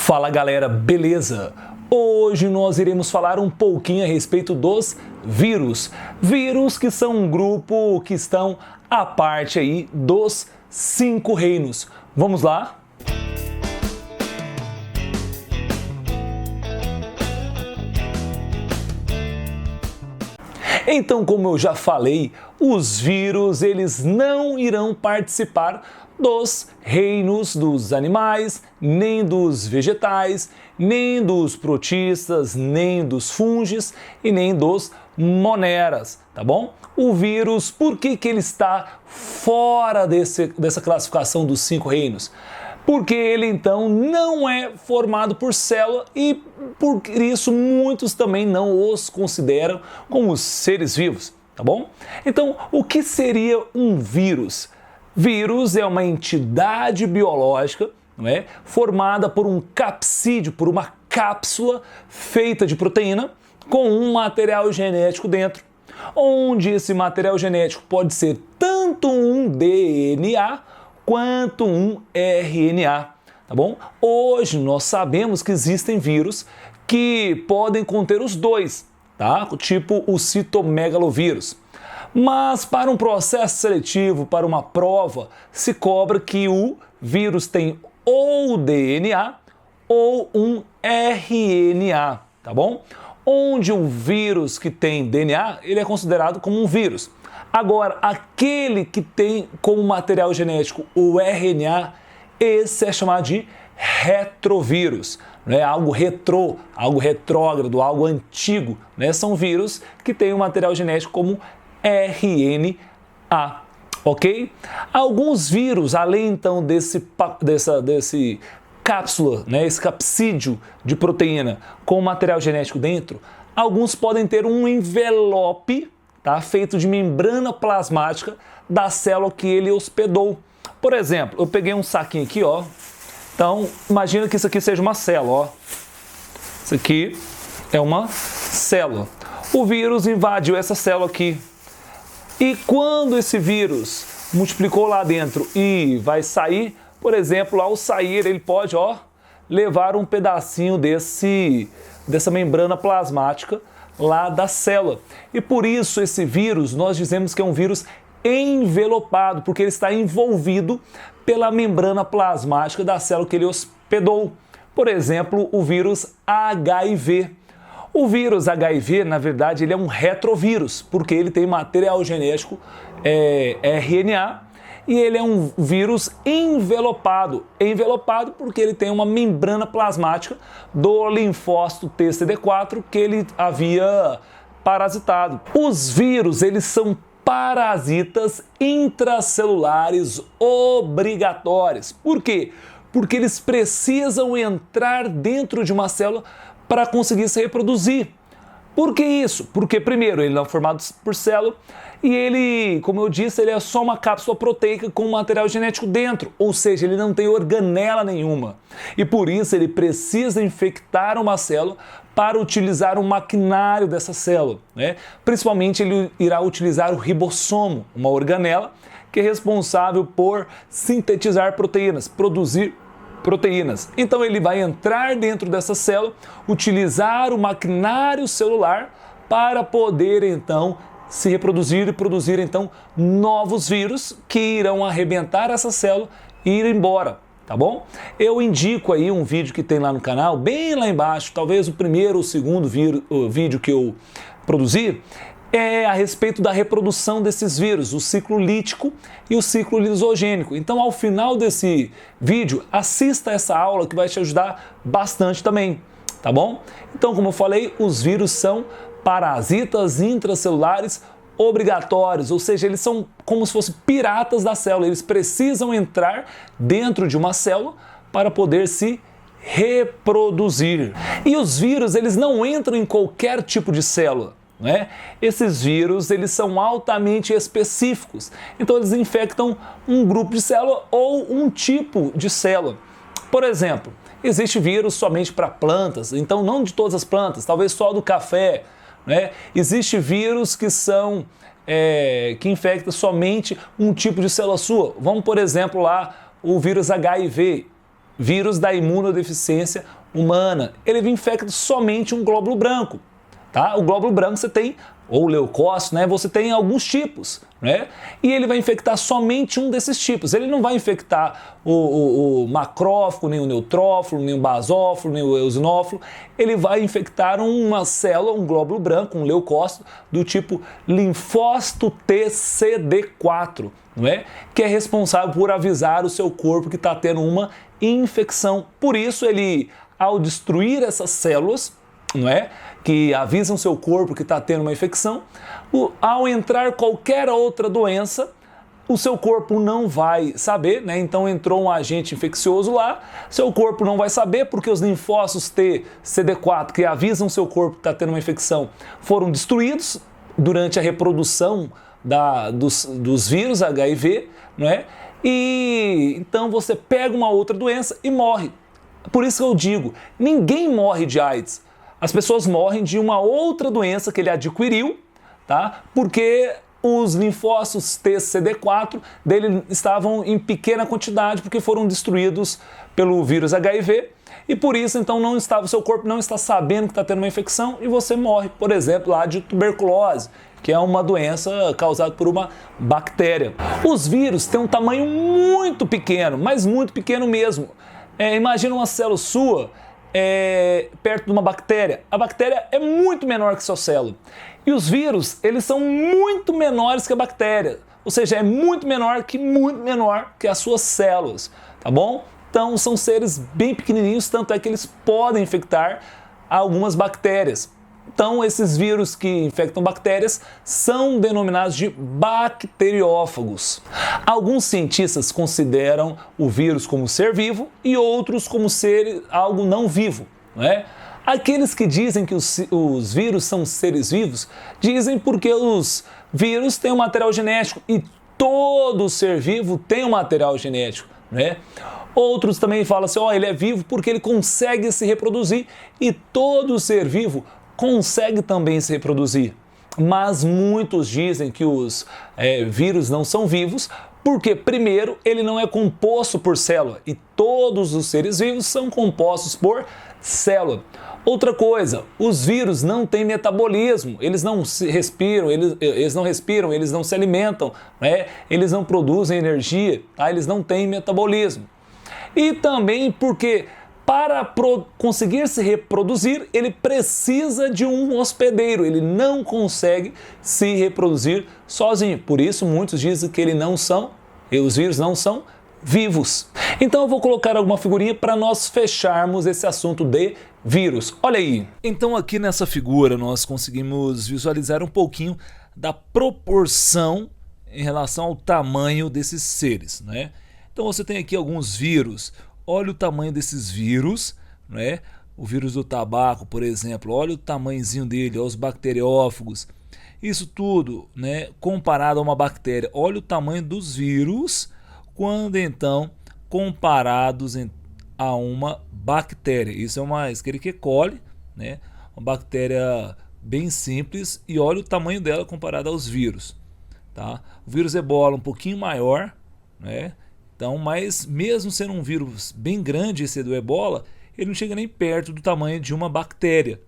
Fala galera, beleza? Hoje nós iremos falar um pouquinho a respeito dos vírus. Vírus que são um grupo que estão à parte aí dos 5 reinos. Vamos lá? Então, como eu já falei, os vírus eles não irão participar dos reinos dos animais, nem dos vegetais, nem dos protistas, nem dos fungos e nem dos moneras, tá bom? O vírus, por que ele está fora dessa classificação dos 5 reinos? Porque ele então não é formado por célula e por isso muitos também não os consideram como seres vivos, tá bom? Então, o que seria um vírus? Vírus é uma entidade biológica, não é? Formada por um capsídeo, por uma cápsula feita de proteína com um material genético dentro, onde esse material genético pode ser tanto um DNA quanto um RNA, tá bom? Hoje nós sabemos que existem vírus que podem conter os dois, tá? Tipo o citomegalovírus. Mas para um processo seletivo, para uma prova, se cobra que o vírus tem ou DNA ou um RNA, tá bom? Onde o vírus que tem DNA, ele é considerado como um vírus. Agora, aquele que tem como material genético o RNA, esse é chamado de retrovírus, né? Algo retrô, algo retrógrado, algo antigo, né? São vírus que têm o material genético como RNA, ok? Alguns vírus, além então desse cápsula, né? Esse capsídeo de proteína com material genético dentro, alguns podem ter um envelope, tá? Feito de membrana plasmática da célula que ele hospedou. Por exemplo, eu peguei um saquinho aqui, ó. Então, imagina que isso aqui seja uma célula, ó. Isso aqui é uma célula. O vírus invadiu essa célula aqui. E quando esse vírus multiplicou lá dentro e vai sair, por exemplo, ao sair ele pode, ó, levar um pedacinho dessa membrana plasmática lá da célula. E por isso esse vírus, nós dizemos que é um vírus envelopado, porque ele está envolvido pela membrana plasmática da célula que ele hospedou. Por exemplo, o vírus HIV. O vírus HIV, na verdade, ele é um retrovírus, porque ele tem material genético RNA e ele é um vírus envelopado. Envelopado porque ele tem uma membrana plasmática do linfócito TCD4 que ele havia parasitado. Os vírus, eles são parasitas intracelulares obrigatórios. Por quê? Porque eles precisam entrar dentro de uma célula para conseguir se reproduzir. Por que isso? Porque, primeiro, ele não é formado por célula e ele, como eu disse, ele é só uma cápsula proteica com material genético dentro, ou seja, ele não tem organela nenhuma. E por isso ele precisa infectar uma célula para utilizar o maquinário dessa célula, né? Principalmente ele irá utilizar o ribossomo, uma organela que é responsável por sintetizar proteínas, produzir proteínas. Então ele vai entrar dentro dessa célula, utilizar o maquinário celular para poder então se reproduzir e produzir então novos vírus que irão arrebentar essa célula e ir embora, tá bom? Eu indico aí um vídeo que tem lá no canal, bem lá embaixo, talvez o primeiro ou segundo vídeo que eu produzi, é a respeito da reprodução desses vírus, o ciclo lítico e o ciclo lisogênico. Então, ao final desse vídeo, assista essa aula que vai te ajudar bastante também, tá bom? Então, como eu falei, os vírus são parasitas intracelulares obrigatórios, ou seja, eles são como se fossem piratas da célula, eles precisam entrar dentro de uma célula para poder se reproduzir. E os vírus, eles não entram em qualquer tipo de célula. Né? Esses vírus eles são altamente específicos, então eles infectam um grupo de célula ou um tipo de célula. Por exemplo, existe vírus somente para plantas, então não de todas as plantas, talvez só do café, né? Existe vírus que são que infecta somente um tipo de célula sua. Vamos, por exemplo, lá o vírus HIV. vírus da imunodeficiência humana. Ele infecta somente um glóbulo branco. Tá? O glóbulo branco você tem, ou leucócito, né? Você tem alguns tipos, né? E ele vai infectar somente um desses tipos. Ele não vai infectar o macrófago, nem o neutrófilo, nem o basófilo, nem o eosinófilo. Ele vai infectar uma célula, um glóbulo branco, um leucócito, do tipo linfócito TCD4, não é? Que é responsável por avisar o seu corpo que está tendo uma infecção. Por isso, ele, ao destruir essas células, não é? Que avisam seu corpo que está tendo uma infecção, ao entrar qualquer outra doença, o seu corpo não vai saber, né? Então entrou um agente infeccioso lá, seu corpo não vai saber porque os linfócitos T, CD4, que avisam seu corpo que está tendo uma infecção, foram destruídos durante a reprodução dos vírus HIV, não é? E então você pega uma outra doença e morre. Por isso que eu digo, ninguém morre de AIDS. As pessoas morrem de uma outra doença que ele adquiriu, tá? Porque os linfócitos TCD4 dele estavam em pequena quantidade porque foram destruídos pelo vírus HIV e por isso então o seu corpo não está sabendo que está tendo uma infecção e você morre, por exemplo, lá de tuberculose, que é uma doença causada por uma bactéria. Os vírus têm um tamanho muito pequeno, mas muito pequeno mesmo. Imagina uma célula sua perto de uma bactéria. A bactéria é muito menor que sua célula. E os vírus, eles são muito menores que a bactéria. Ou seja, é muito menor que as suas células, tá bom? Então são seres bem pequenininhos, tanto é que eles podem infectar algumas bactérias. Então esses vírus que infectam bactérias são denominados de bacteriófagos. Alguns cientistas consideram o vírus como ser vivo e outros como ser algo não vivo, não é? Aqueles que dizem que os vírus são seres vivos, dizem porque os vírus têm um material genético e todo ser vivo tem um material genético, né? Outros também falam assim, ele é vivo porque ele consegue se reproduzir e todo ser vivo consegue também se reproduzir. Mas muitos dizem que os vírus não são vivos porque, primeiro, ele não é composto por célula e todos os seres vivos são compostos por célula. Outra coisa, os vírus não têm metabolismo, eles não respiram, eles não se alimentam, né? Eles não produzem energia, tá? Eles não têm metabolismo. E também porque para conseguir se reproduzir, ele precisa de um hospedeiro, ele não consegue se reproduzir sozinho. Por isso, muitos dizem que os vírus não são vivos. Então eu vou colocar alguma figurinha para nós fecharmos esse assunto de vírus. Olha aí. Então aqui nessa figura nós conseguimos visualizar um pouquinho da proporção em relação ao tamanho desses seres, né? Então você tem aqui alguns vírus. Olha o tamanho desses vírus, né? O vírus do tabaco, por exemplo, olha o tamanhozinho dele, olha os bacteriófagos. Isso tudo, né, comparado a uma bactéria. Olha o tamanho dos vírus quando então comparados a uma bactéria. Isso é uma Escherichia coli, né? Uma bactéria bem simples e olha o tamanho dela comparado aos vírus, tá? O vírus Ebola um pouquinho maior, né? Então, mas mesmo sendo um vírus bem grande esse do Ebola, ele não chega nem perto do tamanho de uma bactéria.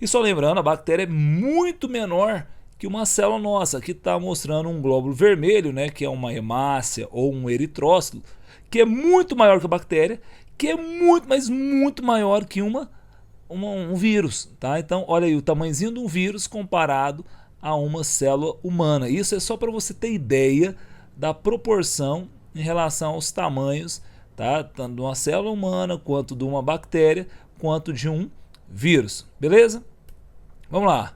E só lembrando, a bactéria é muito menor que uma célula nossa. Aqui está mostrando um glóbulo vermelho, né, que é uma hemácia ou um eritrócito, que é muito maior que a bactéria, que é muito, mas muito maior que um vírus. Tá? Então, olha aí o tamanhozinho de um vírus comparado a uma célula humana. Isso é só para você ter ideia da proporção em relação aos tamanhos, tá? Tanto de uma célula humana, quanto de uma bactéria, quanto de um vírus, beleza? Vamos lá.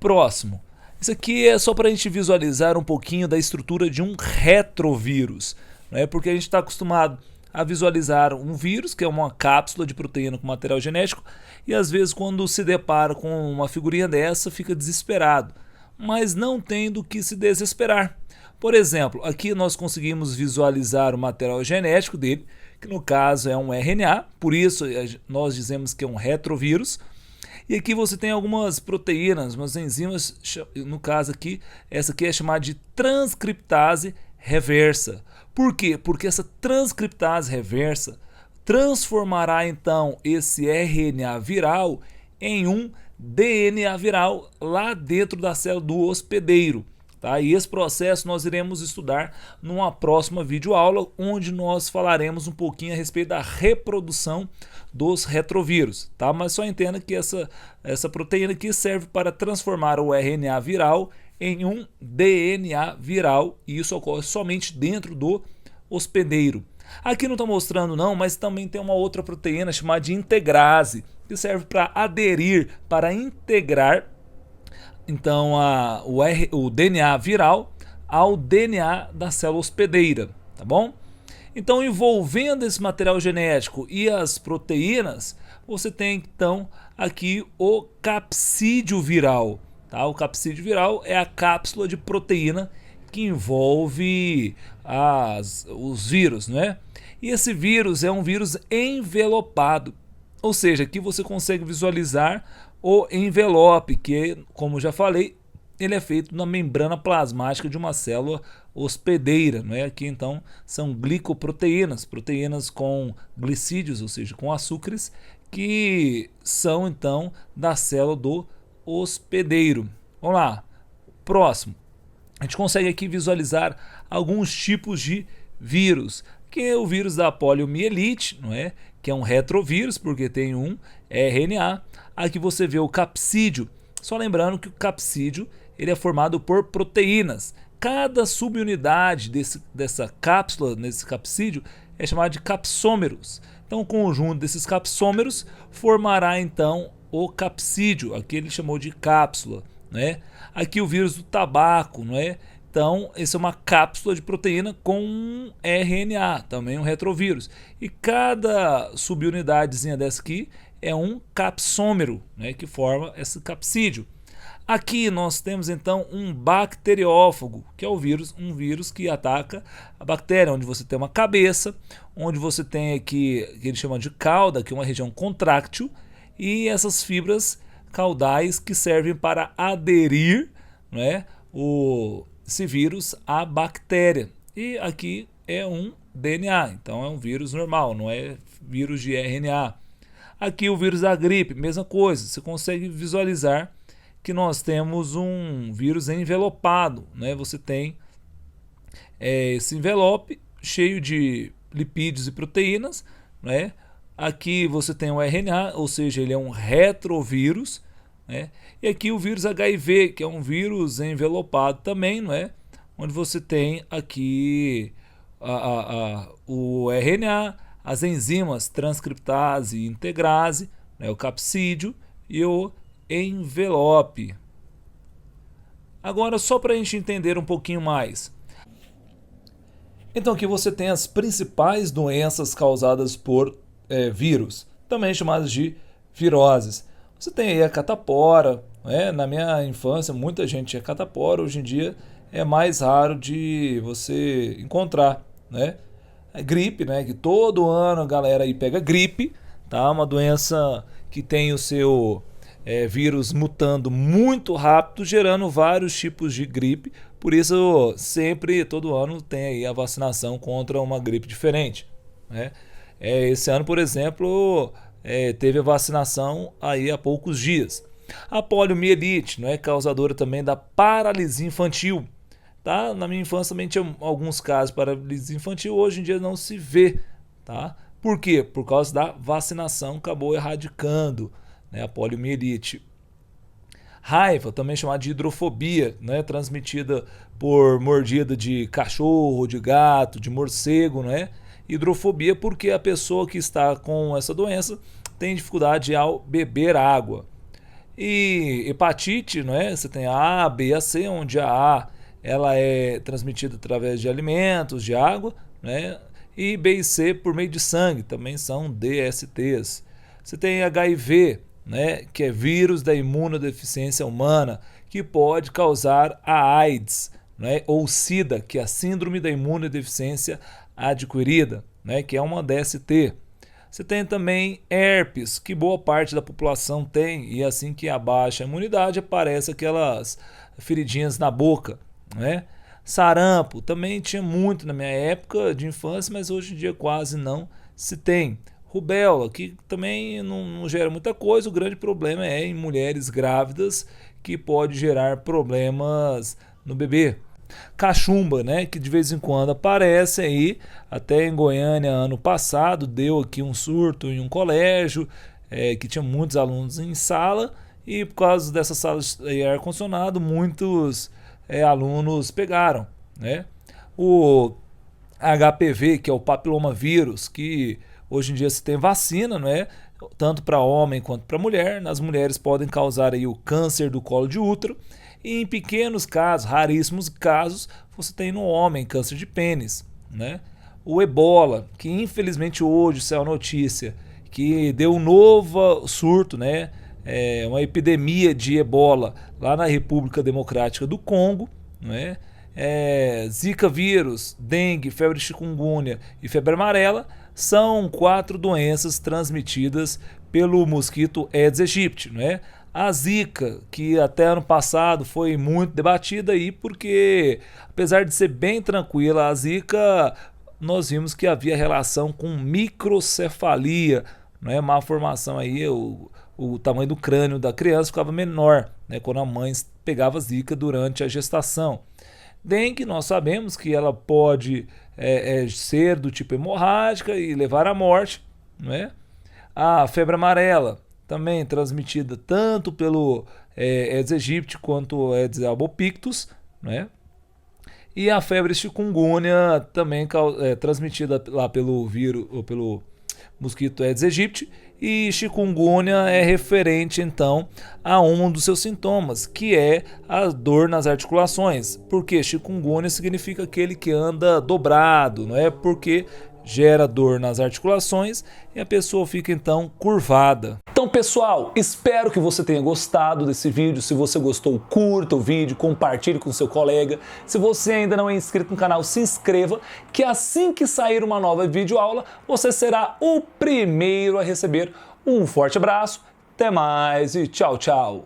Próximo. Isso aqui é só para a gente visualizar um pouquinho da estrutura de um retrovírus, né? Porque a gente está acostumado a visualizar um vírus, que é uma cápsula de proteína com material genético, e às vezes quando se depara com uma figurinha dessa, fica desesperado, mas não tem do que se desesperar. Por exemplo, aqui nós conseguimos visualizar o material genético dele, que no caso é um RNA, por isso nós dizemos que é um retrovírus. E aqui você tem algumas proteínas, umas enzimas, no caso aqui, essa aqui é chamada de transcriptase reversa. Por quê? Porque essa transcriptase reversa transformará então esse RNA viral em um DNA viral lá dentro da célula do hospedeiro. Tá? E esse processo nós iremos estudar numa próxima videoaula, onde nós falaremos um pouquinho a respeito da reprodução dos retrovírus. Tá? Mas só entenda que essa proteína aqui serve para transformar o RNA viral em um DNA viral, e isso ocorre somente dentro do hospedeiro. Aqui não está mostrando não, mas também tem uma outra proteína chamada de integrase, que serve para aderir, para integrar então o DNA viral ao DNA da célula hospedeira, tá bom? Então, envolvendo esse material genético e as proteínas, você tem então aqui o capsídeo viral, tá? O capsídeo viral é a cápsula de proteína que envolve os vírus, né? E esse vírus é um vírus envelopado, ou seja, aqui você consegue visualizar o envelope, que, como já falei, ele é feito na membrana plasmática de uma célula hospedeira, né? Aqui então são glicoproteínas, proteínas com glicídios, ou seja, com açúcares, que são então da célula do hospedeiro. Vamos lá, próximo. A gente consegue aqui visualizar alguns tipos de vírus, que é o vírus da poliomielite, não é? Que é um retrovírus, porque tem um RNA. Aqui você vê o capsídeo. Só lembrando que o capsídeo ele é formado por proteínas. Cada subunidade dessa cápsula, nesse capsídeo, é chamada de capsômeros. Então, o conjunto desses capsômeros formará então o capsídeo. Aqui ele chamou de cápsula, né? Aqui o vírus do tabaco, não é? Então, essa é uma cápsula de proteína com um RNA, também um retrovírus. E cada subunidadezinha dessa aqui é um capsômero, né, que forma esse capsídeo. Aqui nós temos então um bacteriófago, que é um vírus que ataca a bactéria, onde você tem uma cabeça, onde você tem aqui, que ele chama de cauda, que é uma região contráctil, e essas fibras caudais que servem para aderir, né, esse vírus à bactéria. E aqui é um DNA, então é um vírus normal, não é vírus de RNA. Aqui o vírus da gripe, mesma coisa, você consegue visualizar que nós temos um vírus envelopado, né? Você tem esse envelope cheio de lipídios e proteínas, né? Aqui você tem o RNA, ou seja, ele é um retrovírus, né? E aqui o vírus HIV, que é um vírus envelopado também, não é? Onde você tem aqui o RNA, as enzimas transcriptase e integrase, né? O capsídeo e o envelope. Agora, só para a gente entender um pouquinho mais. Então aqui você tem as principais doenças causadas por vírus, também chamadas de viroses. Você tem aí a catapora, né? Na minha infância muita gente tinha catapora, hoje em dia é mais raro de você encontrar, né? A gripe, né? Que todo ano a galera aí pega gripe, tá? Uma doença que tem o seu vírus mutando muito rápido, gerando vários tipos de gripe. Por isso, sempre, todo ano, tem aí a vacinação contra uma gripe diferente, né? Esse ano, por exemplo, teve a vacinação aí há poucos dias. A poliomielite, não é causadora também da paralisia infantil. Tá? Na minha infância também tinha alguns casos de paralisia infantil, hoje em dia não se vê. Tá? Por quê? Por causa da vacinação, acabou erradicando, né, a poliomielite. Raiva, também chamada de hidrofobia, né, transmitida por mordida de cachorro, de gato, de morcego, né? Hidrofobia porque a pessoa que está com essa doença tem dificuldade ao beber água. E hepatite, né? Você tem a A, B e a C, onde a A ela é transmitida através de alimentos, de água, né? E B e C por meio de sangue, também são DSTs. Você tem HIV, né? Que é vírus da imunodeficiência humana, que pode causar a AIDS, né? Ou SIDA, que é a síndrome da imunodeficiência adquirida, né? Que é uma DST. Você tem também herpes, que boa parte da população tem, e assim que abaixa a imunidade, aparecem aquelas feridinhas na boca, né? Sarampo, também tinha muito na minha época de infância, mas hoje em dia quase não se tem. rubéola, que também não gera muita coisa. O grande problema é em mulheres grávidas, que pode gerar problemas no bebê. Cachumba, né, que de vez em quando aparece aí, até em Goiânia ano passado deu aqui um surto em um colégio que tinha muitos alunos em sala, e por causa dessas salas de ar-condicionado muitos alunos pegaram, né? O HPV, que é o papilomavírus, que hoje em dia se tem vacina, não é? Tanto para homem quanto para mulher. Nas mulheres podem causar aí o câncer do colo de útero, e em pequenos casos, raríssimos casos, você tem no homem câncer de pênis, né? O ebola, que infelizmente hoje saiu a notícia que deu um novo surto, né? Uma epidemia de ebola lá na República Democrática do Congo, né? Zika vírus, dengue, febre chikungunya e febre amarela são 4 doenças transmitidas pelo mosquito Aedes aegypti, né? A Zika, que até ano passado foi muito debatida aí, porque apesar de ser bem tranquila a Zika, nós vimos que havia relação com microcefalia, né? Má formação aí, o tamanho do crânio da criança ficava menor, né? Quando a mãe pegava Zika durante a gestação. Dengue, nós sabemos que ela pode ser do tipo hemorrágica e levar à morte, não é? A febre amarela, também transmitida tanto pelo Aedes aegypti quanto Aedes albopictus, né? E a febre chikungunya, também transmitida lá pelo vírus, ou pelo mosquito Aedes aegypti, e chikungunya é referente então a um dos seus sintomas, que é a dor nas articulações. Porque chikungunya significa aquele que anda dobrado, não é? Porque gera dor nas articulações e a pessoa fica então curvada. Então, pessoal, espero que você tenha gostado desse vídeo. Se você gostou, curta o vídeo, compartilhe com seu colega. Se você ainda não é inscrito no canal, se inscreva, que assim que sair uma nova videoaula, você será o primeiro a receber. Um forte abraço, até mais e tchau, tchau!